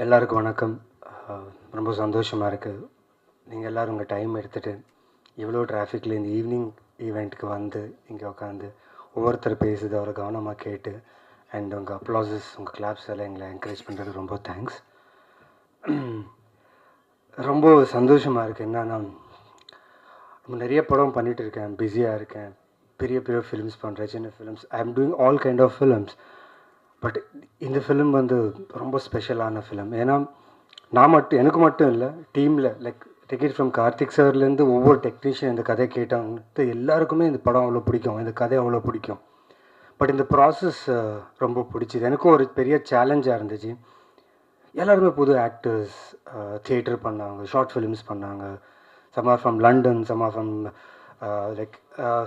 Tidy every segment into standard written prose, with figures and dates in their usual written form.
எல்லாருக்கும் வணக்கம். ரொம்ப சந்தோஷமாக இருக்குது. நீங்கள் எல்லோரும் உங்கள் டைம் எடுத்துகிட்டு இவ்வளோ டிராஃபிக்கில் இந்த ஈவினிங் ஈவெண்ட்டுக்கு வந்து இங்கே உட்காந்து ஒவ்வொருத்தர் பேசுது அவரை கவனமாக கேட்டு அண்ட் உங்கள் அப்ளாசஸ் உங்கள் கிளாப்ஸ் எல்லாம் எங்களை என்கரேஜ் பண்ணுறது ரொம்ப தேங்க்ஸ். ரொம்ப சந்தோஷமாக இருக்குது. என்னன்னா நிறைய படம் பண்ணிகிட்டு இருக்கேன், பிஸியாக இருக்கேன், பெரிய பெரிய ஃபிலிம்ஸ் பண்ணுறேன், சின்ன films, I am doing all kind of films. But இந்த ஃபிலிம் வந்து ரொம்ப ஸ்பெஷலான ஃபிலிம். ஏன்னா எனக்கு மட்டும் இல்லை, டீமில் லைக் டிக்கெட் ஃப்ரம் கார்த்திக் சார்லேருந்து ஒவ்வொரு டெக்னீஷியன் இந்த கதை கேட்டாங்க, எல்லாருக்குமே இந்த படம் அவ்வளோ பிடிக்கும், இந்த கதை அவ்வளோ பிடிக்கும். பட் இந்த ப்ராசஸ் ரொம்ப பிடிச்சிது. எனக்கும் ஒரு பெரிய சேலஞ்சாக இருந்துச்சு. எல்லாருமே புது ஆக்டர்ஸ், தியேட்டர் பண்ணாங்க, ஷார்ட் ஃபிலிம்ஸ் பண்ணாங்க, some are from London, some are from like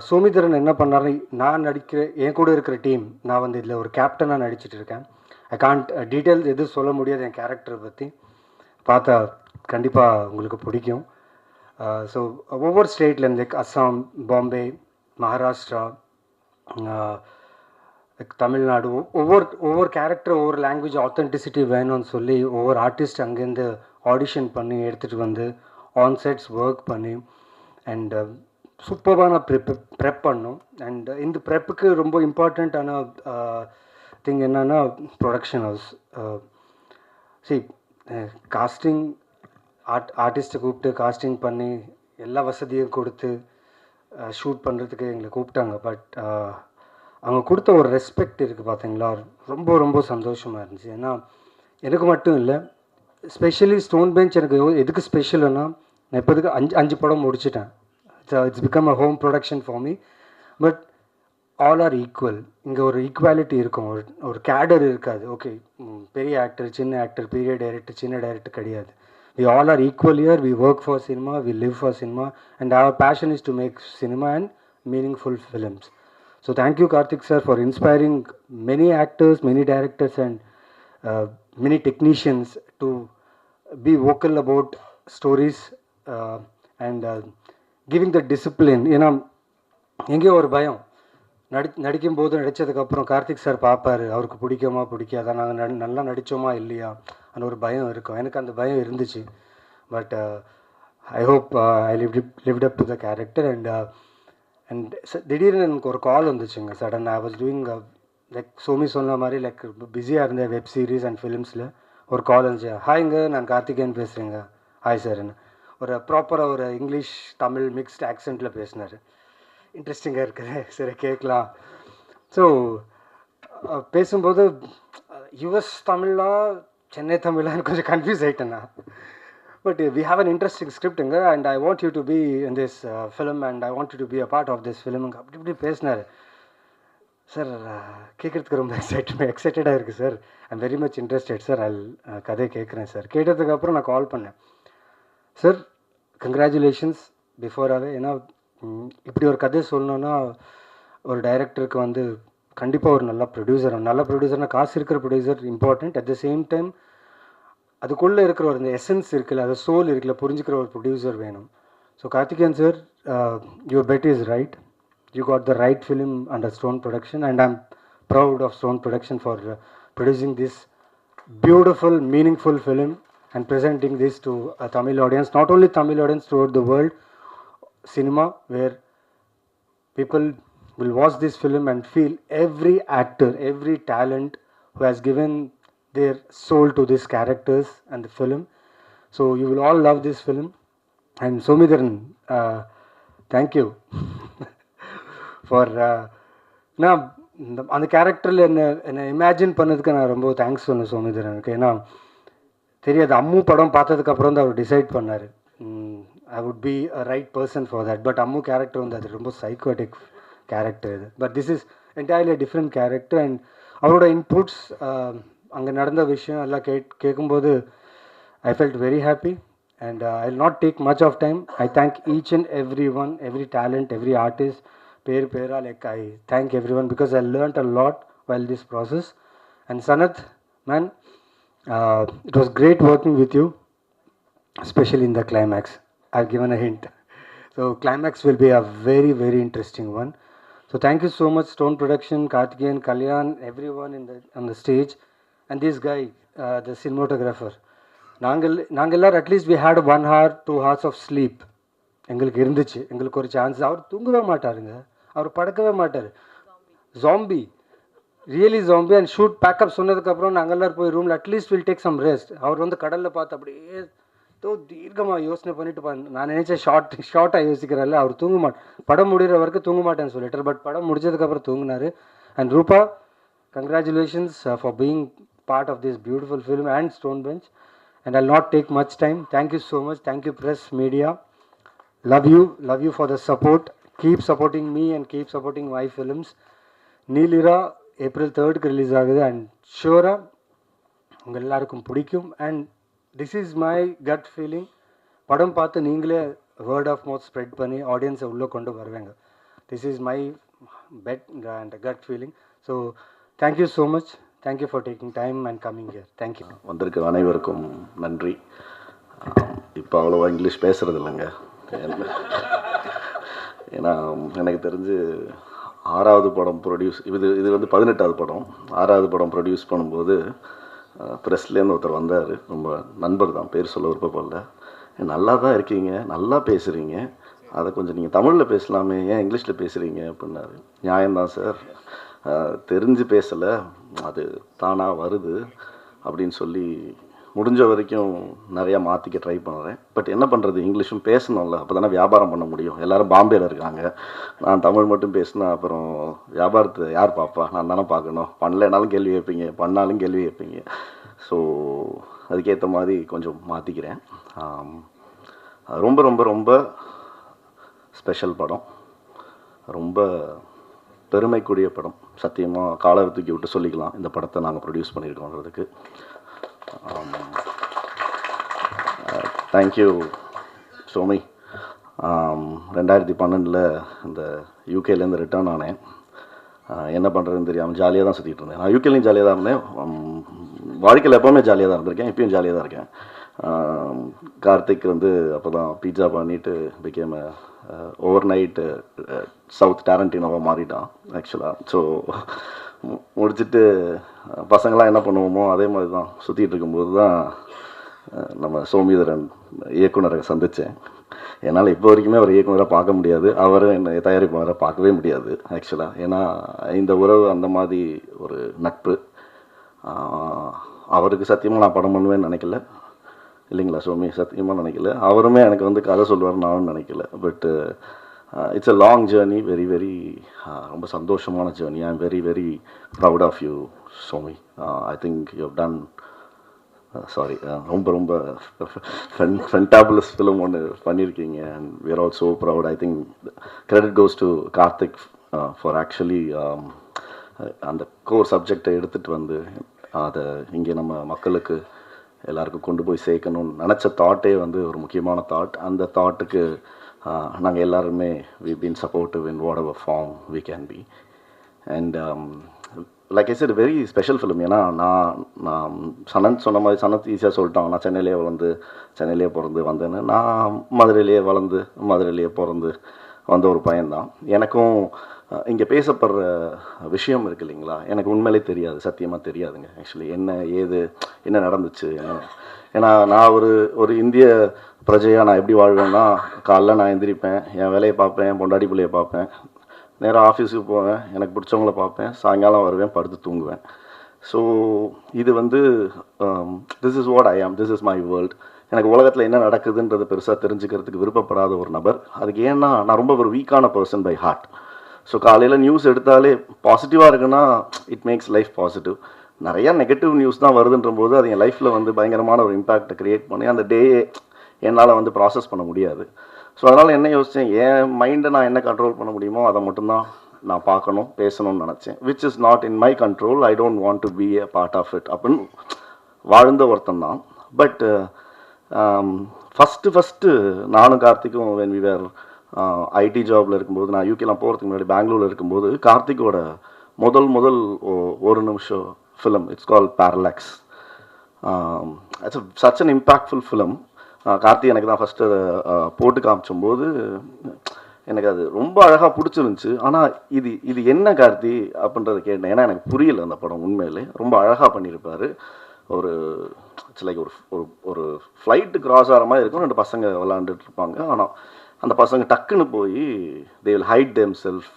Somitharan என்ன பண்ணாரு, நான் நடிக்கிற என் கூட இருக்கிற டீம், நான் வந்து இதில் ஒரு கேப்டனாக நடிச்சிட்டு இருக்கேன். ஐ கான்ட் டீட்டெயில்ஸ் எதுவும் சொல்ல முடியாது என் கேரக்டரை பற்றி. பார்த்தா கண்டிப்பாக உங்களுக்கு பிடிக்கும். ஸோ ஒவ்வொரு ஸ்டேட்லேருந்து லைக் அஸ்ஸாம், பாம்பே, மகாராஷ்டிரா, லைக் தமிழ்நாடு, ஒவ்வொரு கேரக்டர் ஒவ்வொரு லாங்குவேஜ் ஆத்தென்டிசிட்டி வேணும்னு சொல்லி ஒவ்வொரு ஆர்டிஸ்ட் அங்கேருந்து ஆடிஷன் பண்ணி எடுத்துகிட்டு வந்து ஆன்சைட்ஸ் ஒர்க் பண்ணி அண்ட் சூப்பரான ப்ரெப் பண்ணோம். அண்ட் இந்த ப்ரெப்புக்கு ரொம்ப இம்பார்ட்டண்ட்டான திங் என்னென்னா ப்ரொடக்ஷன் ஹவுஸ். காஸ்டிங் ஆர்டிஸ்ட்டை கூப்பிட்டு காஸ்டிங் பண்ணி எல்லா வசதியும் கொடுத்து ஷூட் பண்ணுறதுக்கு எங்களை கூப்பிட்டாங்க. பட் அவங்க கொடுத்த ஒரு ரெஸ்பெக்ட் இருக்குது பார்த்தீங்களா, ரொம்ப ரொம்ப சந்தோஷமாக இருந்துச்சு. ஏன்னா எனக்கு மட்டும் இல்லை, ஸ்பெஷலி ஸ்டோன் பெஞ்ச் எனக்கு எதுக்கு ஸ்பெஷல்னா, நான் இப்போதுக்கு அஞ்சு படம் முடிச்சிட்டேன். It's become a home production for me. But all are equal. இங்கே ஒரு ஈக்குவாலிட்டி இருக்கும், ஒரு கேடர் இருக்காது. ஓகே, பெரிய ஆக்டர், சின்ன ஆக்டர், பெரிய டைரக்டர், சின்ன டைரக்டர் கிடையாது. We all are equal here. We work for cinema, we live for cinema, and our passion is to make cinema and meaningful films. So thank you, Karthik sir, for inspiring many actors, many directors, and many technicians to be vocal about stories and giving the discipline. ஏன்னா எங்கேயோ ஒரு பயம், நடிக்கும்போது நடித்ததுக்கப்புறம் Karthik sir பார்ப்பார், அவருக்கு பிடிக்குமா பிடிக்காதா, நாங்கள் நல்லா நடித்தோமா இல்லையா அந்த ஒரு பயம் இருக்கும். எனக்கு அந்த பயம் இருந்துச்சு. But I hope I lived up to the character. And திடீர்னு எனக்கு ஒரு கால் வந்துச்சுங்க sudden. I was doing like Somi சொன்ன மாதிரி லைக் பிஸியாக இருந்தேன் வெப் சீரிஸ் அண்ட் ஃபிலிம்ஸில். ஒரு கால் வந்துச்சு, ஹாய்ங்க நான் கார்த்திகேயன் பேசுகிறேங்க. ஹாய் சார்ன்னு ஒரு ப்ராப்பராக ஒரு இங்கிலீஷ் தமிழ் மிக்ஸ்ட் ஆக்சென்ட்டில் பேசினார். இன்ட்ரெஸ்டிங்காக இருக்குது, சரி கேட்கலாம். ஸோ பேசும்போது யுஎஸ் தமிழா சென்னை தமிழான்னு கொஞ்சம் கன்ஃபியூஸ் ஆகிட்டேன்னா. But we have an interesting ஸ்கிரிப்டுங்க and I want you to be in this film and I want you to be a part of this ஃபிலிமுங்க அப்படி இப்படி பேசினார். சார் கேட்குறதுக்கு ரொம்ப எக்ஸைட்டடாக இருக்குது sir. I am very much interested sir. கதையை கேட்குறேன் சார். கேட்டதுக்கப்புறம் நான் கால் பண்ணேன். சார் கங்க்ராச்சுலேஷன்ஸ் பிஃபோராகவே. ஏன்னா இப்படி ஒரு கதை சொல்லணுன்னா ஒரு டைரக்டருக்கு வந்து கண்டிப்பாக ஒரு நல்ல ப்ரொடியூசர்னால் காசு இருக்கிற producer important. At the same time அதுக்குள்ளே இருக்கிற ஒரு இந்த எசன்ஸ் இருக்குல்ல, அது சோல் இருக்குல்ல, புரிஞ்சுக்கிற ஒரு ப்ரொடியூசர் வேணும். So Karthikeyan sir, your bet is right. You got the right film under Stone production and I'm proud of Stone production for producing this beautiful, meaningful film and presenting this to a Tamil audience, not only Tamil audience, throughout the world cinema, where people will watch this film and feel every actor, every talent who has given their soul to these characters and the film. So you will all love this film. And Somidharan, thank you for நான் அந்த கேரக்டரில் என்னை imagine பண்ணதுக்கு நான் ரொம்ப thanks சொன்னேன் சோமிதரனுக்கு. ஏன்னா தெரியாது, அம்மு படம் பார்த்ததுக்கப்புறம் தான் அவர் டிசைட் பண்ணார் I would be a right person for that. But Ammu character வந்து அது ரொம்ப சைக்கோட்டிக் கேரக்டர் இது. But this is entirely different character. And அவரோட இன்புட்ஸ், அங்கே நடந்த விஷயம் எல்லாம் கேட்கும்போது I felt very happy. And I will not take much of time. I thank each and every one, every talent, every artist. Pera, like I thank everyone because I learnt a lot while this process. And Sanath, man, it was great working with you, especially in the climax. I've given a hint. So climax will be a very, very interesting one. So thank you so much, Stone Production, Karthikeyan, Kalyan, everyone on the stage, and this guy, the cinematographer. நாங்கள் எல்லாரும் at least we had 1 hour 2 hours of sleep எங்களுக்கு இருந்துச்சு. எங்களுக்கு ஒரு chance. அவர் தூங்கவே மாட்டாருங்க, அவர் படுக்கவே மாட்டார். Zombie, really zombie. And shoot pack up சொன்னதுக்கப்புறம் நாங்கள் எல்லோரும் போய் ரூமில் at least will take some rest. அவர் வந்து கடலில் பார்த்து அப்படியே ஏதோ தீர்க்கமாக யோசனை பண்ணிட்டு நான் நினச்சேன் ஷார்ட்டாக யோசிக்கிறேன்ல, அவர் தூங்க மாட்டேன், படம் முடிகிற வரைக்கும் தூங்க மாட்டேன்னு சொல்லிட்டார். பட் படம் முடிஞ்சதுக்கப்புறம் தூங்கினார். அண்ட் ரூபா, congratulations for being part of this beautiful film and Stone Bench. And I'll not take much time. Thank you so much. Thank you, press, media. Love you for the support. Keep supporting me and keep supporting my films. Neelira April 3rd release ஆகுது. And sure உங்கள் எல்லாருக்கும் பிடிக்கும். And this is my gut feeling. படம் பார்த்து நீங்களே word of mouth spread பண்ணி ஆடியன்ஸை உள்ளே கொண்டு வருவாங்க. This is my bet and gut feeling. So thank you so much. Thank you for taking time and coming here. Thank you. வந்திருக்க அனைவருக்கும் நன்றி. இப்போ அவ்வளோவா இங்கிலீஷ் பேசுகிறது இல்லைங்க. ஏன்னா எனக்கு தெரிஞ்சு 6வது படம் ப்ரொடியூஸ், இது வந்து 18வது படம். 6வது படம் ப்ரொடியூஸ் பண்ணும்போது ப்ரெஸ்லேருந்து ஒருத்தர் வந்தார். ரொம்ப நண்பர் தான், பேர் சொல்ல விருப்பப்படல. நல்லா தான் இருக்கீங்க, நல்லா பேசுகிறீங்க, அதை கொஞ்சம் நீங்கள் தமிழில் பேசலாமே, ஏன் இங்கிலீஷில் பேசுகிறீங்க அப்படின்னாரு. நியாயம்தான் சார், தெரிஞ்சு பேசலை, அது தானாக வருது அப்படின்னு சொல்லி முடிஞ்ச வரைக்கும் நிறையா மாற்றிக்க ட்ரை பண்ணுறேன். பட் என்ன பண்ணுறது, இங்கிலீஷும் பேசணும்ல, அப்போ தானே வியாபாரம் பண்ண முடியும். எல்லோரும் பாம்பேயில் இருக்காங்க, நான் தமிழ் மட்டும் பேசினா அப்புறம் வியாபாரத்தை யார் பார்ப்பா? நான் தானே பார்க்கணும். பண்ணலைனாலும் கேள்வி கேட்பீங்க, பண்ணாலும் கேள்வி கேட்பீங்க. ஸோ அதுக்கேற்ற மாதிரி கொஞ்சம் மாற்றிக்கிறேன். ரொம்ப ரொம்ப ரொம்ப ஸ்பெஷல் படம், ரொம்ப பெருமைக்குரிய படம். சத்தியமாக காலர் தூக்கி விட்டு சொல்லிக்கலாம், இந்த படத்தை நாங்கள் ப்ரொடியூஸ் பண்ணியிருக்கோன்றதுக்கு. தேங்க்யூ சோமி. 2012 இந்த யூகேலேருந்து ரிட்டர்ன் ஆனேன். என்ன பண்ணுறதுன்னு தெரியாமல் ஜாலியாக தான் சுற்றிட்டு இருந்தேன். நான் யூகேலையும் ஜாலியாக தான் இருந்தேன், வாழ்க்கையில் எப்போவுமே ஜாலியாக தான் இருந்திருக்கேன், இப்பயும் ஜாலியாக தான் இருக்கேன். கார்த்திக் வந்து அப்போ தான் பீட்சா பண்ணிவிட்டு பிகேம் ஓவர் நைட்டு சவுத் டேரண்டினோவாக மாறிட்டான் ஆக்சுவலாக. ஸோ முடிச்சுட்டு பசங்களாம் என்ன பண்ணுவோமோ அதே மாதிரி தான் சுற்றிட்டு இருக்கும்போது தான் நம்ம சோமீதரன் இயக்குனரை சந்தித்தேன். என்னால் இப்போ வரைக்குமே அவர் இயக்குனராக பார்க்க முடியாது, அவர் என்னை தயாரிப்பாளரை பார்க்கவே முடியாது ஆக்சுவலாக. ஏன்னா இந்த உறவு அந்த மாதிரி ஒரு நட்பு. அவருக்கு சத்தியமாக நான் படம் பண்ணுவேன்னு நினைக்கல, இல்லைங்களா சோமி? சத்தியமாக நினைக்கல. அவருமே எனக்கு வந்து கதை சொல்லுவார் நானும் நினைக்கல. But it's a long journey, very very ரொம்ப சந்தோஷமான journey. I am very very proud of you Somi. I think you have done sorry ரொம்ப ரொம்ப ஃபென்டாபுலஸ் ஃபிலிம் ஒன்று பண்ணியிருக்கீங்க. And we are all so proud. I think credit goes to Karthik for actually அந்த core சப்ஜெக்டை எடுத்துகிட்டு வந்து அதை இங்கே நம்ம மக்களுக்கு எல்லாருக்கும் கொண்டு போய் சேர்க்கணும்னு நினச்ச தாட்டே வந்து ஒரு முக்கியமான தாட். அந்த தாட்டுக்கு நாங்கள் எல்லாருமே we been supportive in whatever form we can be. And like I said very special film. ஏன்னா நான் சனத் சொன்ன மாதிரி, சனத் ஈஸியாக சொல்லிட்டான், நான் சென்னையிலே பிறந்து வந்தேன்னு. நான் மதுரையிலேயே வளர்ந்து மதுரையிலேயே பிறந்து வந்த ஒரு பையன்தான். எனக்கும் இங்கே பேசப்படுற விஷயம் இருக்குது இல்லைங்களா, எனக்கு உண்மையிலே தெரியாது, சத்தியமாக தெரியாதுங்க ஆக்சுவலி. என்ன நடந்துச்சு. ஏன்னா நான் ஒரு இந்திய பிரஜையாக நான் எப்படி வாழ்வேன்னா, காலைல நான் எந்திரிப்பேன், என் வேலையை பார்ப்பேன், என் பொண்டாடி பிள்ளையை பார்ப்பேன், நேராக ஆஃபீஸுக்கு போவேன், எனக்கு பிடிச்சவங்கள பார்ப்பேன், சாயங்காலம் வருவேன், படுத்து தூங்குவேன். ஸோ இது வந்து திஸ் இஸ் வாட் ஐ ஆம், திஸ் இஸ் மை வேர்ல்டு. எனக்கு உலகத்தில் என்ன நடக்குதுன்றது பெருசாக தெரிஞ்சுக்கிறதுக்கு விருப்பப்படாத ஒரு நபர். அதுக்கு ஏன்னா நான் ரொம்ப ஒரு வீக்கான பர்சன் பை ஹார்ட். ஸோ காலையில் நியூஸ் எடுத்தாலே பாசிட்டிவாக இருக்குன்னா இட் மேக்ஸ் லைஃப் பாசிட்டிவ். நிறையா நெகட்டிவ் நியூஸ் தான் வருதுன்ற போது அது என் லைஃப்பில் வந்து பயங்கரமான ஒரு இம்பேக்டை க்ரியேட் பண்ணி அந்த டே என்னால் வந்து ப்ராசஸ் பண்ண முடியாது. ஸோ அதனால் என்ன யோசித்தேன், என் மைண்டை நான் என்ன கண்ட்ரோல் பண்ண முடியுமோ அதை மட்டும்தான் நான் பார்க்கணும், பேசணும்னு நினச்சேன். Which is not in my control. I don't want to be a part of it அப்படின்னு வாழ்ந்த ஒருத்தன் தான். பட் ஃபஸ்ட்டு நானும் கார்த்திக்கும் வென் வி வேர் ஐடி ஜாபில் இருக்கும்போது, நான் யூகேலாம் போகிறதுக்கு முன்னாடி பெங்களூரில் இருக்கும்போது, கார்த்திக்கோட முதல் ஒரு நிமிஷம் film, it's call parallax. It's such an impactful film. Karthik எனக்கு தான் ஃபஸ்ட்டு போட்டு காமிச்சும்போது எனக்கு அது ரொம்ப அழகாக பிடிச்சிருந்துச்சு. ஆனால் இது என்ன கார்த்தி அப்படின்றத கேட்டேன். ஏன்னா எனக்கு புரியல அந்த படம் உண்மையிலே. ரொம்ப அழகாக பண்ணியிருப்பார். ஒரு இட்ஸ் லைக் ஒரு ஒரு ஒரு ஃப்ளைட்டு கிராஸ் ஆகிற மாதிரி இருக்கும். 2 பசங்க விளாண்டுட்டு இருப்பாங்க. ஆனால் அந்த பசங்க டக்குன்னு போய் they will hide them self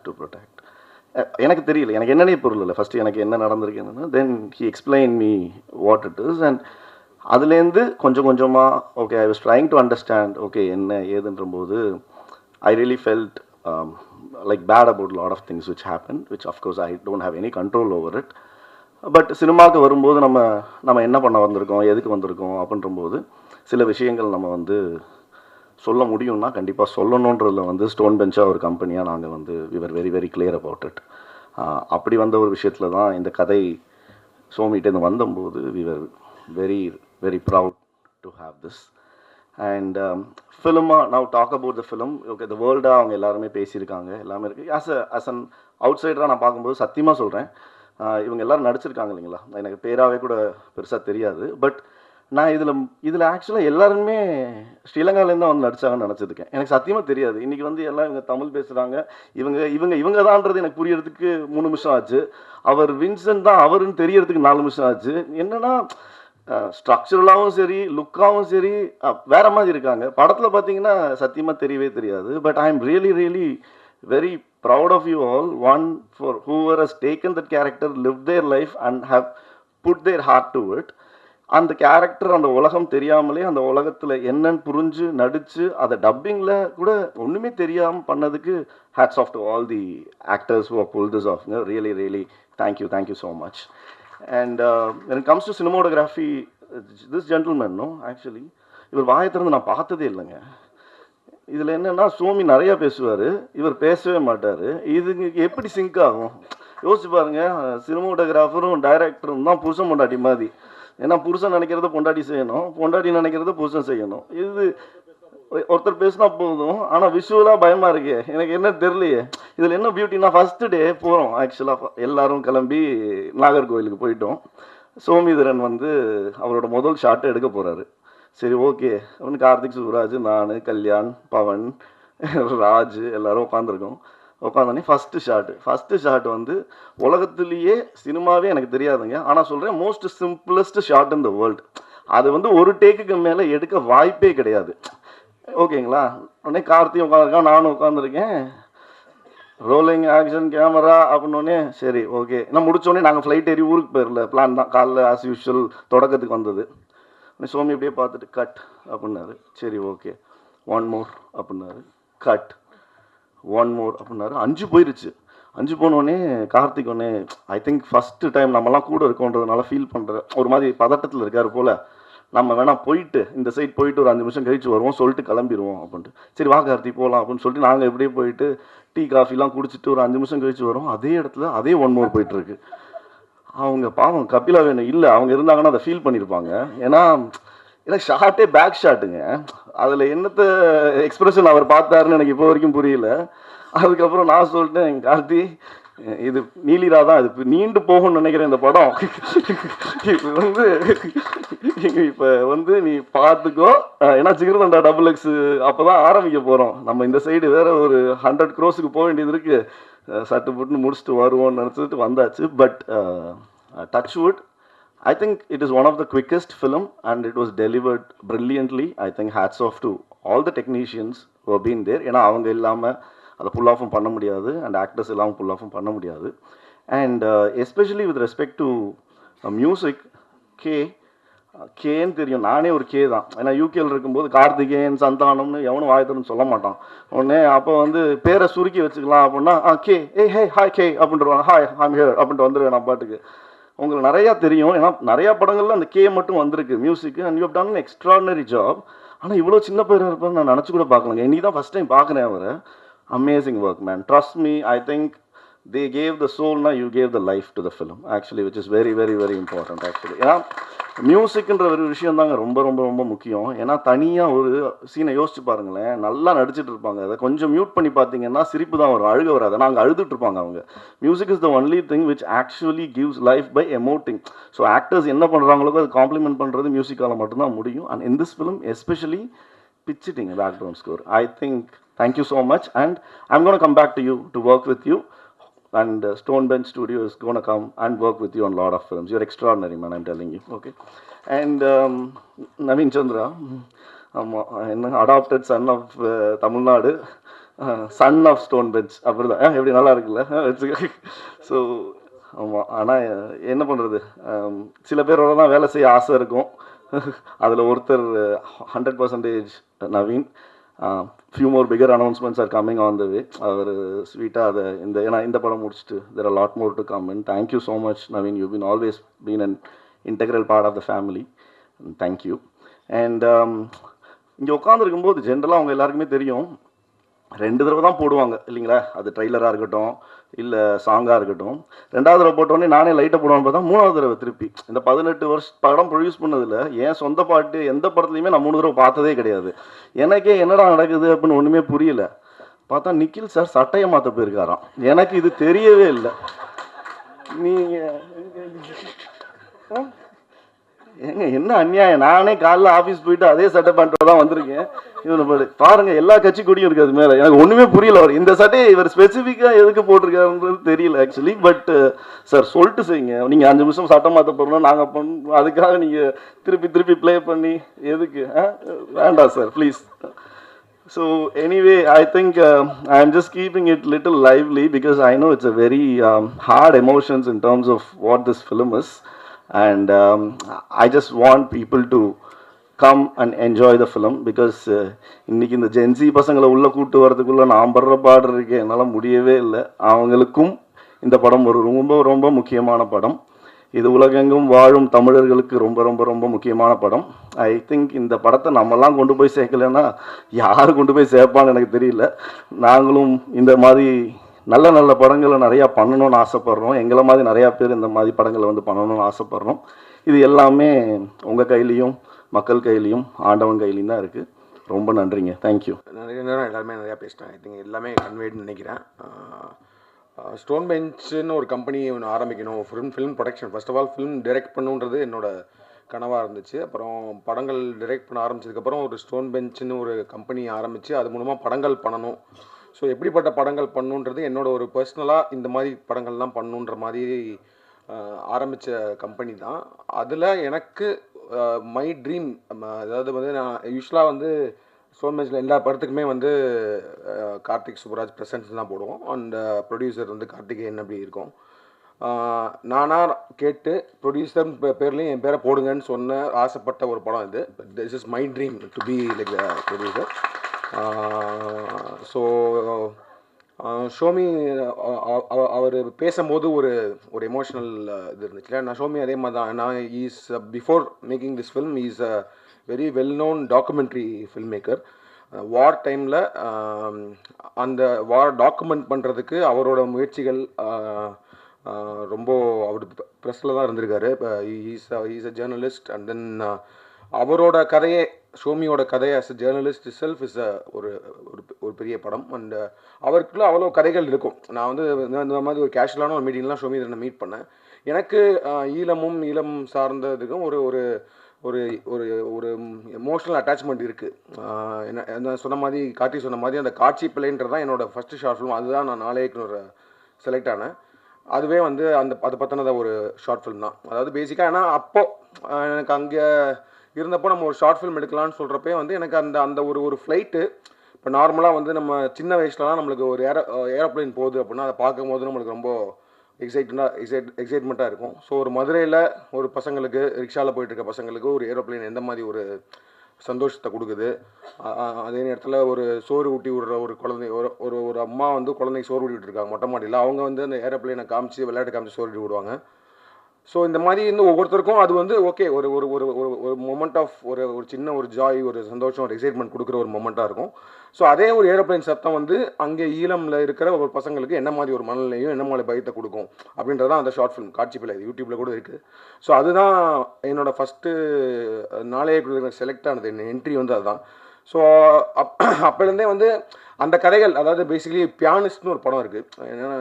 to protect. எனக்கு தெரியல, எனக்கு என்னன்னே புரியல. ஃபஸ்ட்டு எனக்கு என்ன நடந்திருக்குன்னு then he explain me what it is. And அதுலேருந்து கொஞ்சம் கொஞ்சமாக okay I was trying to understand okay என்ன ஏதுன்ற போது I really felt like bad about a lot of things which happened, which of course I don't have any control over it. But சினிமாவுக்கு வரும்போது நம்ம என்ன பண்ண வந்திருக்கோம், எதுக்கு வந்திருக்கோம் அப்படின்றபோது சில விஷயங்கள் நம்ம வந்து சொல்ல முடியும்னா கண்டிப்பாக சொல்லணுன்றதில் வந்து ஸ்டோன் பெஞ்சாக ஒரு கம்பெனியாக நாங்கள் வந்து we were very very clear about it. அப்படி வந்த ஒரு விஷயத்தில் தான் இந்த கதை சோமிகிட்டேருந்து வந்தபோது we were very very proud to have this. And ஃபிலிமாக now talk about the film. Okay the வேர்ல்டாக அவங்க எல்லாருமே பேசியிருக்காங்க, எல்லாமே இருக்குது. as an அவுட்சைடராக நான் பார்க்கும்போது சத்தியமாக சொல்கிறேன், இவங்க எல்லோரும் நடிச்சிருக்காங்க இல்லைங்களா, எனக்கு பேராகவே கூட பெருசாக தெரியாது. பட் நான் இதில் ஆக்சுவலாக எல்லாருமே ஸ்ரீலங்காலேருந்து தான் வந்து நடித்தாங்கன்னு நினச்சிருக்கேன். எனக்கு சத்தியமாக தெரியாது. இன்றைக்கி வந்து எல்லாம் இவங்க தமிழ் பேசுகிறாங்க, இவங்க தான்ன்றது எனக்கு புரியறதுக்கு 3 நிமிஷம் ஆச்சு. அவர் வின்சென்ட் தான் அவருன்னு தெரியறதுக்கு 4 நிமிஷம் ஆச்சு. என்னென்னா ஸ்ட்ரக்சரலாகவும் சரி லுக்காகவும் சரி வேற மாதிரி இருக்காங்க. படத்தில் பார்த்தீங்கன்னா சத்தியமாக தெரியவே தெரியாது. But I am really really very proud of you all. One for whoever has taken that character, live their life and how put their heart to it. அந்த கேரக்டர் அந்த உலகம் தெரியாமலே அந்த உலகத்தில் என்னன்னு புரிஞ்சு நடித்து அதை டப்பிங்கில் கூட ஒன்றுமே தெரியாமல் பண்ணதுக்கு hats off to all the actors who are pull this off. Really really thank you so much. And when it comes to cinematography, this gentleman, no, actually, இவர் வாயை திறந்து நான் பார்த்ததே இல்லைங்க. இதில் என்னென்னா சோமி நிறையா பேசுவார், இவர் பேசவே மாட்டார். இதுங்க எப்படி சிங்க் ஆகும் யோசிச்சு பாருங்க. சினிமாட்டோகிராஃபரும் டைரக்டரும் தான் புருஷன் பொண்டாட்டி மாதிரி. ஏன்னா புருஷன் நினைக்கிறத பொண்டாட்டி செய்யணும், பொண்டாட்டி நினைக்கிறத புருஷன் செய்யணும். இது ஒருத்தர் பேசினா போதும், ஆனால் விஷுவலாக பயமாக இருக்கு. எனக்கு என்ன தெரியலையே. இதில் என்ன பியூட்டினா ஃபஸ்ட்டு டே போகிறோம், ஆக்சுவலாக எல்லோரும் கிளம்பி நாகர்கோவிலுக்கு போயிட்டோம். சோமிதரன் வந்து அவரோட முதல் ஷாட்டை எடுக்க போகிறாரு. சரி ஓகே அவனு கார்த்திக் சுப்ராஜ், நான், கல்யாண், பவன், ராஜ் எல்லோரும் உட்காந்துருக்கோம். உட்காந்தோடனே ஃபஸ்ட்டு ஷாட் வந்து உலகத்துலேயே சினிமாவே எனக்கு தெரியாதுங்க, ஆனால் சொல்கிறேன் most simplest shot in the world. அது வந்து ஒரு டேக்குக்கு மேலே எடுக்க வாய்ப்பே கிடையாது. ஓகேங்களா, உடனே கார்த்தியும் உட்காந்துருக்கான், நானும் உட்காந்துருக்கேன். ரோலிங் ஆக்ஷன் கேமரா அப்படின்னோடனே சரி ஓகே. நான் முடித்தோடனே நாங்கள் ஃப்ளைட் ஏறி ஊருக்கு போயிடல, பிளான் தான். காலைல ஆஸ் யூஷுவல் தொடக்கத்துக்கு வந்தது. சோமி அப்படியே பார்த்துட்டு கட் அப்படின்னாரு. சரி ஓகே 1 more அப்படின்னாரு. கட் 1 more அப்படின்னாரு. 5 போயிருச்சு. 5 போனோடனே கார்த்திக் ஒன்னே ஐ திங்க் ஃபஸ்ட்டு டைம் நம்மலாம் கூட இருக்கோன்றதுனால ஃபீல் பண்ணுற ஒரு மாதிரி பதட்டத்தில் இருக்கார் போல். நம்ம வேணா போயிட்டு இந்த சைட் போயிட்டு ஒரு 5 நிமிஷம் கழிச்சு வருவோம் சொல்லிட்டு கிளம்பிடுவோம் அப்படின்ட்டு. சரி வா கார்த்தி போகலாம் அப்படின்னு சொல்லிட்டு நாங்கள் எப்படியே போயிட்டு டீ காஃபிலாம் குடிச்சிட்டு ஒரு 5 நிமிஷம் கழிச்சு வரோம். அதே இடத்துல அதே 1 more போயிட்டுருக்கு. அவங்க பாவம் கபிலா வேணும் இல்லை, அவங்க இருந்தாங்கன்னா அதை ஃபீல் பண்ணியிருப்பாங்க. ஏன்னா ஷார்ட்டே பேக் ஷாட்டுங்க. அதில் என்னத்தை எக்ஸ்பிரஷன் அவர் பார்த்தாருன்னு எனக்கு இப்போ வரைக்கும் புரியல. அதுக்கப்புறம் நான் சொல்லிட்டேன் கார்த்தி இது நீலிரா தான், இது நீண்டு போகும்னு நினைக்கிறேன் இந்த படம். இப்போ வந்து நீ பார்த்துக்கோ, ஏன்னா ஜிகர்தண்டா XX அப்போ தான் ஆரம்பிக்க போகிறோம். நம்ம இந்த சைடு வேறு ஒரு 100 crores போக வேண்டியது இருக்குது. சட்டு புட்டுன்னு முடிச்சுட்டு வருவோம்னு நினச்சிட்டு வந்தாச்சு. But touchwood I think it is one of the quickest film and it was delivered brilliantly. I think hats off to all the technicians who have been there. ஏன்னா அவங்க இல்லாமல் அதை புல் ஆஃபும் பண்ண முடியாது அண்ட் ஆக்டர்ஸ் இல்லாமல் புல் ஆஃபும் பண்ண முடியாது. And especially with respect to music, கேன்னு தெரியும், நானே ஒரு கே தான். ஏன்னா யூகேல இருக்கும்போது கார்த்திகேயன், சந்தானம்னு எவனும் வாயத்தன்னு சொல்ல மாட்டான். உடனே அப்போ வந்து பேரை சுருக்கி வச்சுக்கலாம் அப்படின்னா கே ஹே ஹாய் கே அப்படின்ட்டுருவாங்க. ஹாய் ஐம் ஹியர் அப்படின்ட்டு வந்துடுவேன் நான் பாட்டுக்கு. உங்களுக்கு நிறையா தெரியும், ஏன்னா நிறையா படங்கள்ல அந்த கே மட்டும் வந்திருக்கு மியூசிக்கு. And you have done extraordinary job. ஆனால் இவ்வளோ சின்ன பேர் இருப்பார் நான் நினச்சி கூட பார்க்கலங்க. இன்னைக்கு தான் ஃபஸ்ட் டைம் பார்க்குறேன் அவரை. Amazing work, man. Trust me, I think they gave the soul, now you gave the life to the film, actually, which is very, very, very important, actually. ஏன்னா மியூசிக்ன்ற ஒரு விஷயம் தாங்க ரொம்ப ரொம்ப ரொம்ப முக்கியம். ஏன்னா தனியாக ஒரு சீனை யோசிச்சு பாருங்களேன், நல்லா நடிச்சிட்டு இருப்பாங்க, அதை கொஞ்சம் மியூட் பண்ணி பார்த்தீங்கன்னா சிரிப்பு தான் வரும், அழுக வராது. ஆனால் அங்கே அழுதுட்டு இருப்பாங்க அவங்க. Music is the only thing which actually gives life by emoting. So actors என்ன பண்ணுறாங்களோ அது காம்ப்ளிமெண்ட் பண்ணுறது மியூசிக்கால் மட்டும்தான் முடியும். And in this film especially பிச்சிட்டிங்க background score. I think thank you so much and I'm gonna come back to you to work with you and Stone Bench Studio is going to come and work with you on a lot of films. You're extraordinary, man, I'm telling you. Okay. And Naveen Chandra, adopted son of Tamil Nadu, son of Stone Bench. அப்படிதான் எப்படி நல்லா இருக்குல்ல. So ஆமாம், ஆனால் என்ன பண்ணுறது, சில பேரோட தான் வேலை செய்ய ஆசை இருக்கும். அதில் ஒருத்தர் 100% Naveen. Few more bigger announcements are coming on the way. அவர் ஸ்வீட்டாக அதை ஏன்னா இந்த படம் முடிச்சுட்டு there are a lot more to come in. Thank you so much, Naveen. You've been always been an integral part of the family. Thank you. And இங்கே உட்காந்துருக்கும்போது ஜென்ரலாக அவங்க எல்லாருக்குமே தெரியும், 2 தடவை தான் போடுவாங்க இல்லைங்களா, அது ட்ரெய்லராக இருக்கட்டும் இல்லை சாங்காக இருக்கட்டும். 2வது தடவை போட்டோடனே நானே லைட்டை போடுவான்னு பார்த்தா 3வது தடவை திருப்பி இந்த 18 வருஷம் படம் ப்ரொடியூஸ் பண்ணதில் என் சொந்த பாட்டு எந்த படத்துலையுமே நான் 3 தடவை பார்த்ததே கிடையாது. எனக்கே என்னடா நடக்குது அப்படின்னு ஒன்றுமே புரியல. பார்த்தா நிக்கில் சார் சட்டையை மாற்ற போயிருக்காராம். எனக்கு இது தெரியவே இல்லை. நீங்கள் ஏங்க என்ன அநியாயம், நானே காலைல ஆஃபீஸ் போயிட்டு அதே சட்டை பண்ணிட்டு தான் வந்திருக்கேன். இவனை பாருங்கள், எல்லா கட்சி கொடியும் இருக்குது அது மேலே. எனக்கு ஒன்றுமே புரியல. அவர் இந்த சட்டையை இவர் ஸ்பெசிஃபிக்காக எதுக்கு போட்டிருக்காருன்றது தெரியல ஆக்சுவலி. பட் சார் சொல்லிட்டு செய்யுங்க, நீங்கள் 5 நிமிஷம் சட்டம் மாற்ற போகிறோம் நாங்கள் பண்ணோம், அதுக்காக நீங்கள் திருப்பி ப்ளே பண்ணி எதுக்கு? வேண்டாம் sir please. So anyway, I think I'm just keeping it little lively because I know it's a very hard emotions in terms of what this film is. And I just want people to come and enjoy the film because இன்னைக்கு இந்த gen Z பசங்களை உள்ளே கூப்பிட்டு வரதுக்குள்ளே நான் படுற பாடு இருக்கேன், என்னால் முடியவே இல்லை. அவங்களுக்கும் இந்த படம் ஒரு ரொம்ப முக்கியமான படம். இது உலகெங்கும் வாழும் தமிழர்களுக்கு ரொம்ப முக்கியமான படம். ஐ திங்க் இந்த படத்தை நம்மலாம் கொண்டு போய் சேர்க்கலைன்னா யார் கொண்டு போய் சேர்ப்பான்னு எனக்கு தெரியல. நாங்களும் இந்த மாதிரி நல்ல படங்களை நிறையா பண்ணணும்னு ஆசைப்பட்றோம். எங்களை மாதிரி நிறையா பேர் இந்த மாதிரி படங்களை வந்து பண்ணணும்னு ஆசைப்பட்றோம். இது எல்லாமே உங்கள் கையிலையும் மக்கள் கையிலையும் ஆண்டவன் கையிலையும் தான் இருக்குது. ரொம்ப நன்றிங்க. தேங்க்யூ. நிறைய நேரம் எல்லாருமே நிறையா பேசிட்டேன். ஐ திங்க் எல்லாமே கன்வேன்னு நினைக்கிறேன். ஸ்டோன் பெஞ்சுன்னு ஒரு கம்பெனி ஒன்று ஆரம்பிக்கணும், film production. First of all film direct பண்ணுன்றது என்னோடய கனவாக இருந்துச்சு. அப்புறம் படங்கள் டைரக்ட் பண்ண ஆரம்பிச்சதுக்கப்புறம் ஒரு ஸ்டோன் பெஞ்சுன்னு ஒரு கம்பெனி ஆரம்பித்து அது மூலமாக படங்கள் பண்ணணும். ஸோ எப்படிப்பட்ட படங்கள் பண்ணணுன்றது என்னோட ஒரு பர்சனலாக இந்த மாதிரி படங்கள்லாம் பண்ணணுன்ற மாதிரி ஆரம்பித்த கம்பெனி தான். அதில் எனக்கு மை ட்ரீம், அதாவது வந்து நான் யூஸ்வலாக வந்து ஸ்டோன் பெஞ்சில் எல்லா படத்துக்குமே வந்து கார்த்திக் சுப்ராஜ் ப்ரெசன்ஸ் தான் போடுவோம். அண்ட் ப்ரொடியூசர் வந்து கார்த்திகேயன் அப்படி இருக்கும். நானாக கேட்டு ப்ரொடியூசர் பேர்லேயும் என் பேரை போடுங்கன்னு சொன்ன ஆசைப்பட்ட ஒரு படம் இது. This is my dream to be like the producer. So Shomi அவர் பேசும்போது ஒரு எமோஷ்னல் இது இருந்துச்சு. நான் ஷோமி அதே மாதிரி தான். நான் is before making this film is a very well known documentary film maker. War டைமில் அந்த வார் டாக்குமெண்ட் பண்ணுறதுக்கு அவரோட முயற்சிகள் ரொம்ப அவர் ப்ரெஸ்ஸில் தான் இருந்திருக்காரு. Is a journalist. And then அவரோட கதையே, ஷோமியோட கதையை as a journalist self is ஒரு பெரிய படம். அண்ட் அவருக்குள்ள அவ்வளோ கதைகள் இருக்கும். நான் வந்து இந்த மாதிரி ஒரு கேஷுவலான ஒரு மீட்டிங்லாம் ஷோமி நான் மீட் பண்ணேன். எனக்கு ஈழம் சார்ந்ததுக்கும் ஒரு ஒரு ஒரு ஒரு ஒரு எமோஷ்னல் அட்டாச்மெண்ட் இருக்குது. என்ன சொன்ன மாதிரி கார்த்தி சொன்ன மாதிரி அந்த காட்சி பிள்ளைன்றது தான் என்னோடய ஃபஸ்ட்டு ஷார்ட் ஃபிலிம். அதுதான் நான் நாளைக்கு ஒரு செலக்ட் ஆனேன். அதுவே வந்து அது பற்றினத ஒரு ஷார்ட் ஃபிலிம் தான். அதாவது பேசிக்காக ஏன்னா அப்போது எனக்கு அங்கே இருந்தப்போ நம்ம ஒரு ஷார்ட் ஃபிலிம் எடுக்கலான்னு சொல்கிறப்பே வந்து எனக்கு அந்த ஒரு ஃப்ளைட்டு, இப்போ நார்மலாக வந்து நம்ம சின்ன வயசுலலாம் நம்மளுக்கு ஒரு ஏரோப்ளைன் போகுது அப்படின்னா அதை பார்க்கும் போது நம்மளுக்கு ரொம்ப எக்ஸைட்மெண்ட்டாக இருக்கும். ஸோ ஒரு மதுரையில் ஒரு பசங்களுக்கு, ரிக்ஷாவில் போயிட்டுருக்க பசங்களுக்கு ஒரு ஏரோப்ளைன் எந்த மாதிரி ஒரு சந்தோஷத்தை கொடுக்குது. அதே நேரத்தில் ஒரு சோறு ஊட்டி விடுற ஒரு குழந்தை, ஒரு அம்மா வந்து குழந்தைக்கு சோறு ஊட்டி விட்டுருக்காங்க மொட்டை மாடியில். அவங்க வந்து அந்த ஏரோப்ளைனை காமிச்சு விளையாட்டு காமிச்சு சோறு ஊட்டி விடுவாங்க. ஸோ இந்த மாதிரி வந்து ஒவ்வொருத்தருக்கும் அது வந்து ஓகே ஒரு ஒரு ஒரு ஒரு மொமெண்ட் ஆஃப் ஒரு சின்ன ஒரு ஜாய், ஒரு சந்தோஷம், ஒரு எக்ஸைட்மெண்ட் கொடுக்குற ஒரு மொமெண்ட்டாக இருக்கும். ஸோ அதே ஒரு ஏரோப்ளைன் சத்தம் வந்து அங்கே ஈழமில் இருக்கிற ஒரு பசங்களுக்கு என்ன மாதிரி ஒரு மனநிலையும் என்ன மாதிரி பயத்தை கொடுக்கும் அப்படின்றது தான் அந்த ஷார்ட் ஃபிலிம். காட்சி பிள்ளை யூடியூப்பில் கூட இருக்குது. ஸோ அதுதான் என்னோடய ஃபஸ்ட்டு நாளைக்கு செலக்ட் ஆனது, என்ன என்ட்ரி வந்து அதுதான். ஸோ அப்போலேருந்தே வந்து அந்த கதைகள், அதாவது பேசிக்கலி பியானிஸ்ட்னு ஒரு படம் இருக்குது.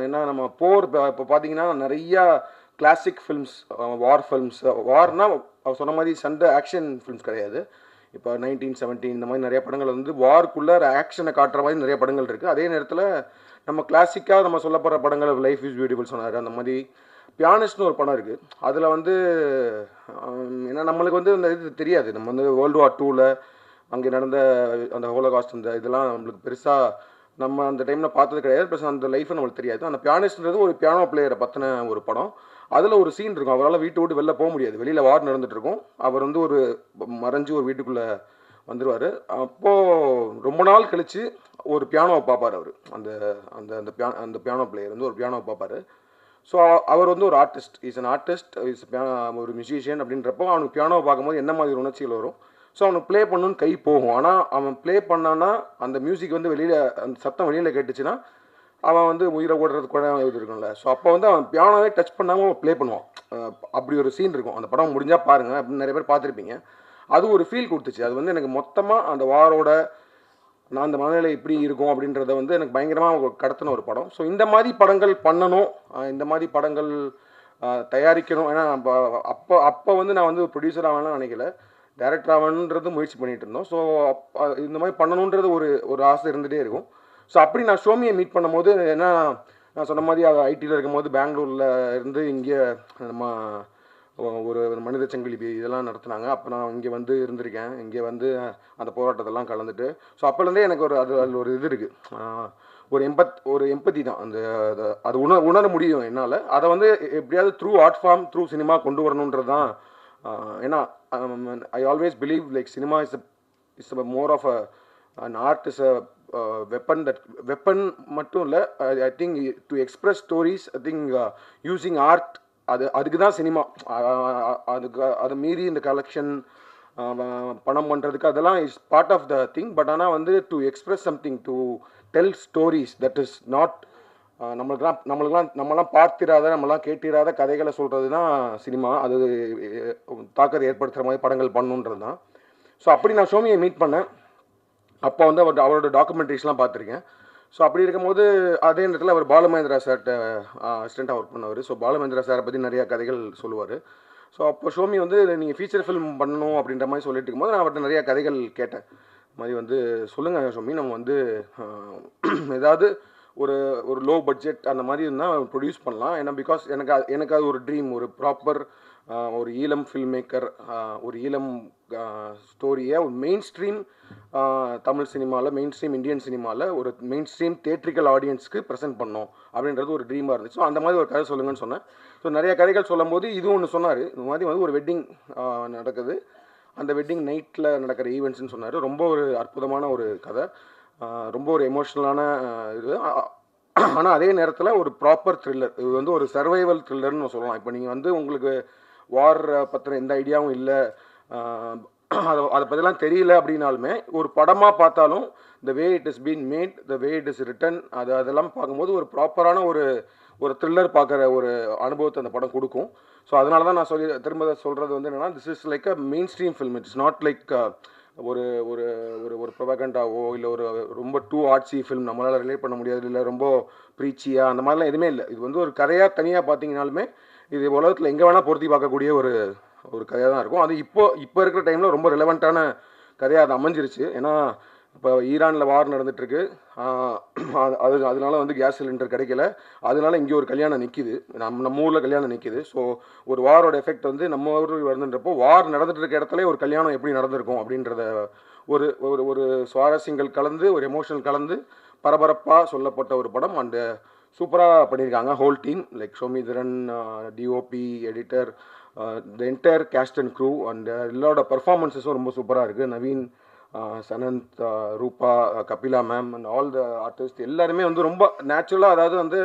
ஏன்னா நம்ம போர் இப்போ பார்த்தீங்கன்னா நிறையா கிளாசிக் ஃபில்ம்ஸ், வார் ஃபில்ம்ஸ், வார்னால் சொன்ன மாதிரி சண்டை ஆக்ஷன் ஃபில்ம்ஸ் கிடையாது. இப்போ 1917 இந்த மாதிரி நிறைய படங்கள் வந்து வார்க்குள்ளே ஆக்ஷனை காட்டுற மாதிரி நிறைய படங்கள் இருக்குது. அதே நேரத்தில் நம்ம கிளாசிக்காக நம்ம சொல்லப்படுற படங்கள் லைஃப் இஸ் பியூட்டிஃபுல் சொன்னார், அந்த மாதிரி பியானிஸ்ட்னு ஒரு படம் இருக்குது. அதில் வந்து ஏன்னா நம்மளுக்கு வந்து இந்த இது தெரியாது, நம்ம வந்து வேர்ல்டு வார் 2ல் அங்கே நடந்த அந்த ஹோலோகாஸ்ட் இந்த இதெல்லாம் நம்மளுக்கு பெருசாக நம்ம அந்த டைமில் பார்த்தது கிடையாது. ப்ளஸ் அந்த லைஃப் நம்மளுக்கு தெரியாது. அந்த பியானிஸ்ட்ன்றது ஒரு பியானோ பிளேயரை பற்றின ஒரு படம். அதில் ஒரு சீன் இருக்கும், அவரால் வீட்டை விட்டு வெளில போக முடியாது, வெளியில் வார் நடந்துகிட்ருக்கும். அவர் வந்து ஒரு மறைஞ்சு ஒரு வீட்டுக்குள்ளே வந்துடுவார். அப்போது ரொம்ப நாள் கழித்து ஒரு பியானோவை பார்ப்பார் அவர். அந்த அந்த அந்த பியானோ பிளேயர் வந்து ஒரு பியானோவை பார்ப்பார். ஸோ அவர் வந்து ஒரு ஆர்டிஸ்ட், அன் ஆர்டிஸ்ட், ஒரு மியூசிஷியன். அப்படின்றப்போ அவனுக்கு பியானோவை பார்க்கும்போது என்ன மாதிரி உணர்ச்சிகள் வரும். ஸோ அவனுக்கு ப்ளே பண்ணணுன்னு கை போகும். ஆனால் அவன் ப்ளே பண்ணான்னா அந்த மியூசிக் வந்து வெளியில், அந்த சத்தம் வெளியில் கேட்டுச்சுன்னா அவன் வந்து உயிரை ஓடுறதுக்கு கூட இது இருக்கும்ல. ஸோ அப்போ வந்து அவன் பியானோவே டச் பண்ணாமல் ப்ளே பண்ணுவான். அப்படி ஒரு சீன் இருக்கும். அந்த படம் முடிஞ்சால் பாருங்கள், அப்படின்னு நிறைய பேர் பார்த்துருப்பீங்க. அது ஒரு ஃபீல் கொடுத்துச்சு. அது வந்து எனக்கு மொத்தமாக அந்த வாரோட நான் அந்த மனநிலை இப்படி இருக்கும் அப்படின்றத வந்து எனக்கு பயங்கரமாக கடத்தின ஒரு படம். ஸோ இந்த மாதிரி படங்கள் பண்ணணும், இந்த மாதிரி படங்கள் தயாரிக்கணும். ஏன்னா அப்போ வந்து நான் வந்து ப்ரொடியூசர் ஆகணும்னு நினைக்கல, டைரக்டர் ஆகணுன்றது முயற்சி பண்ணிகிட்டு இருந்தோம். ஸோ இந்த மாதிரி பண்ணணுன்றது ஒரு ஆசை இருந்துகிட்டே இருக்கும். ஸோ அப்படி நான் ஷோமியை மீட் பண்ணும்போது, ஏன்னா நான் சொன்ன மாதிரி ஐடியில் இருக்கும்போது பெங்களூரில் இருந்து இங்கே நம்ம ஒரு மனித சங்கிலி இதெல்லாம் நடத்துனாங்க. அப்போ நான் இங்கே வந்து இருந்திருக்கேன், இங்கே வந்து அந்த போராட்டத்தெல்லாம் கலந்துட்டு. ஸோ அப்போலேருந்தே எனக்கு அதில் ஒரு இது இருக்குது, ஒரு எம்பத்தி தான். அது உணர முடியும் என்னால். அதை வந்து எப்படியாவது through art form, through cinema கொண்டு வரணுன்றது தான். ஏன்னா I always believe like cinema is more of an art is a weapon மட்டும் இல்லை. I think to express stories, I think using art, அதுக்கு தான் சினிமா. அதை மீறி இந்த கலெக்ஷன் பணம் பண்ணுறதுக்கு அதெல்லாம் is part of the thing. But ஆனால் வந்து to express something, to tell stories, that is not நம்மளாம் பார்த்திராத, நம்மளாம் கேட்டிராத கதைகளை சொல்கிறது தான் சினிமா. அது தாக்கத்தை ஏற்படுத்துகிற மாதிரி படங்கள் பண்ணணுன்றது தான். ஸோ அப்படி நான் ஷோமியை மீட் பண்ணேன். அப்போ வந்து அவரோட டாக்குமெண்ட்ரிஸ்லாம் பார்த்துருக்கேன். ஸோ அப்படி இருக்கும்போது அதே நேரத்தில் அவர் பாலுமகேந்திரா சார்கிட்ட அசிஸ்டண்ட்டாக ஒர்க் பண்ணவர். ஸோ பாலுமகேந்திரா சாரை பற்றி நிறையா கதைகள் சொல்லுவார். ஸோ அப்போ ஷோமி வந்து நீங்கள் ஃபீச்சர் ஃபிலிம் பண்ணணும் அப்படின்ற மாதிரி சொல்லிட்டு இருக்கும்போது நான் அவர்கிட்ட நிறையா கதைகள் கேட்டேன். இது மாதிரி வந்து சொல்லுங்கள் ஷோமி, நம்ம வந்து ஏதாவது ஒரு லோ பட்ஜெட் அந்த மாதிரி இருந்தால் ப்ரொடியூஸ் பண்ணலாம். ஏன்னா பிகாஸ் எனக்கு அது ஒரு ட்ரீம், ஒரு ப்ராப்பர் ஒரு ஈழம் ஃபில்ம் மேக்கர், ஒரு ஈழம் ஸ்டோரியை ஒரு மெயின் ஸ்ட்ரீம் தமிழ் சினிமாவில், மெயின் ஸ்ட்ரீம் இந்தியன் சினிமாவில் ஒரு மெயின் ஸ்ட்ரீம் தியேட்ரிக்கல் ஆடியன்ஸ்க்கு ப்ரெசென்ட் பண்ணோம் அப்படின்றது ஒரு ட்ரீமாக இருந்துச்சு. ஸோ அந்த மாதிரி ஒரு கதை சொல்லுங்கன்னு சொன்னேன். ஸோ நிறைய கதைகள் சொல்லும் போது இது ஒன்று சொன்னார், இந்த மாதிரி வந்து ஒரு வெட்டிங் நடக்குது, அந்த வெட்டிங் நைட்டில் நடக்கிற ஈவெண்ட்ஸ்ன்னு சொன்னார். ரொம்ப ஒரு அற்புதமான ஒரு கதை, ரொம்ப ஒரு எமோஷ்னலான இது. ஆனால் அதே நேரத்தில் ஒரு ப்ராப்பர் த்ரில்லர். இது வந்து ஒரு சர்வைவல் த்ரில்லர்னு சொல்லலாம். இப்போ நீங்கள் வந்து உங்களுக்கு வார் பற்றின எந்த ஐடியாவும் இல்லை, அதை பற்றிலாம் தெரியல அப்படின்னாலுமே ஒரு படமாக பார்த்தாலும் the way it is been made, the way it is written, அதெல்லாம் பார்க்கும்போது ஒரு ப்ராப்பரான ஒரு த்ரில்லர் பார்க்குற ஒரு அனுபவத்தை அந்த படம் கொடுக்கும். ஸோ அதனால தான் நான் திரும்ப சொல்கிறது வந்து என்னென்னா, this is like a main stream film. It's not like ஒரு ஒரு ஒரு ப்ரொபகண்டாவோ இல்லை ஒரு ரொம்ப டூ ஆர்ட்ஸி ஃபில்ம் நம்மளால் ரிலேட் பண்ண முடியாது, இல்லை ரொம்ப ப்ரீச்சியாக அந்த மாதிரிலாம் எதுவுமே இல்லை. இது வந்து ஒரு கதையாக தனியாக பார்த்தீங்கனாலுமே இது உலகத்தில் எங்கே வேணால் பொருத்தி பார்க்கக்கூடிய ஒரு கதையாக தான் இருக்கும். அது இப்போ இருக்கிற டைமில் ரொம்ப ரெலவெண்ட்டான கதையாக அது அமைஞ்சிருச்சு. ஏன்னா இப்போ ஈரானில் வார் நடந்துகிட்ருக்கு, அதனால வந்து கேஸ் சிலிண்டர் கிடைக்கல, அதனால இங்கே ஒரு கல்யாணம் நிற்கிது, நம்ம ஊரில் கல்யாணம் நிற்கிது. ஸோ ஒரு வாரோட எஃபெக்ட் வந்து நம்ம ஊரில் வந்துன்றப்போ வார் நடந்துட்டு இருக்க இடத்துல ஒரு கல்யாணம் எப்படி நடந்திருக்கும் அப்படின்றத ஒரு ஒரு சுவாரஸ்யங்கள் கலந்து, ஒரு எமோஷனல் கலந்து பரபரப்பாக சொல்லப்பட்ட ஒரு படம். அண்டு சூப்பராக பண்ணியிருக்காங்க whole team, like Shomitharan, DOP, editor, the entire cast and crew. And எல்லாரோட பர்ஃபார்மன்ஸஸும் ரொம்ப சூப்பராக இருக்குது. Naveen, Sananth, Roopa, Kapila ma'am and all the artist எல்லாருமே வந்து ரொம்ப நேச்சுரலாக, அதாவது வந்து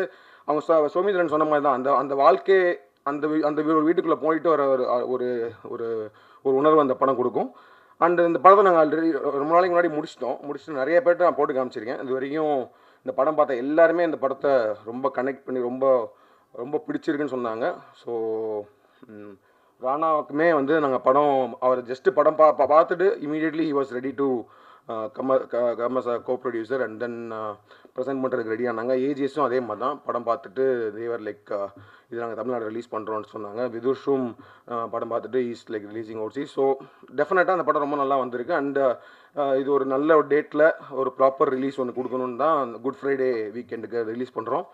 அவங்க சோமிதரன் சொன்ன மாதிரி தான் அந்த வாழ்க்கை, அந்த வீட்டுக்குள்ளே போயிட்டு வர ஒரு ஒரு உணர்வு அந்த படம் கொடுக்கும். அண்ட் இந்த படத்தை நாங்கள் ஆல்ரெடி ரொம்ப நாளைக்கு முன்னாடி முடிச்சுட்டு நிறைய பேர்ட்ட நான் போட்டு காமிச்சிருக்கேன். இது வரைக்கும் இந்த படம் பார்த்த எல்லாருமே இந்த படத்தை ரொம்ப கனெக்ட் பண்ணி ரொம்ப ரொம்ப பிடிச்சிருக்குன்னு சொன்னாங்க. ஸோ ராணாவுக்குமே வந்து நாங்கள் அவர் ஜஸ்ட்டு படம் பார்த்துட்டு immediately he was ready to கமஸ் go producer and then present பண்ணுறதுக்கு ரெடி ஆனாங்க. ஏஜிஎஸும் அதே மாதிரி தான் படம் பார்த்துட்டு தேவர் லைக் இது நாங்கள் தமிழ்நாடு ரிலீஸ் பண்ணுறோன்னு சொன்னாங்க. விதுஷும் படம் பார்த்துட்டு is like releasing Odissi. So டெஃபினட்டாக அந்த படம் ரொம்ப நல்லா வந்திருக்கு. அண்ட் இது ஒரு நல்ல ஒரு டேட்டில் ஒரு ப்ராப்பர் ரிலீஸ் ஒன்று கொடுக்கணுன்னு தான் குட் ஃப்ரைடே வீக்கெண்டுக்கு ரிலீஸ் பண்ணுறோம்.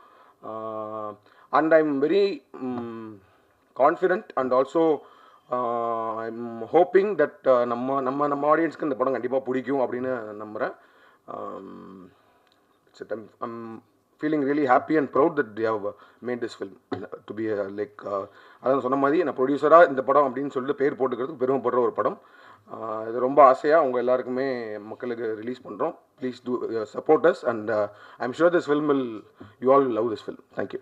And I am very confident and also I'm hoping that நம்ம ஆடியன்ஸ்க்கு இந்த படம் கண்டிப்பாக பிடிக்கும் அப்படின்னு நம்புகிறேன். I'm feeling really happy and proud that they have made this film to be like அதான் சொன்ன மாதிரி நான் ப்ரொடியூசராக இந்த படம் அப்படின்னு சொல்லிட்டு பேர் போட்டுக்கிறதுக்கு பெருமைப்படுற ஒரு படம். இது ரொம்ப ஆசையாக உங்கள் எல்லாருக்குமே மக்களுக்கு ரிலீஸ் பண்ணுறோம். Please do support us and I am sure this film will you all love this film. Thank you.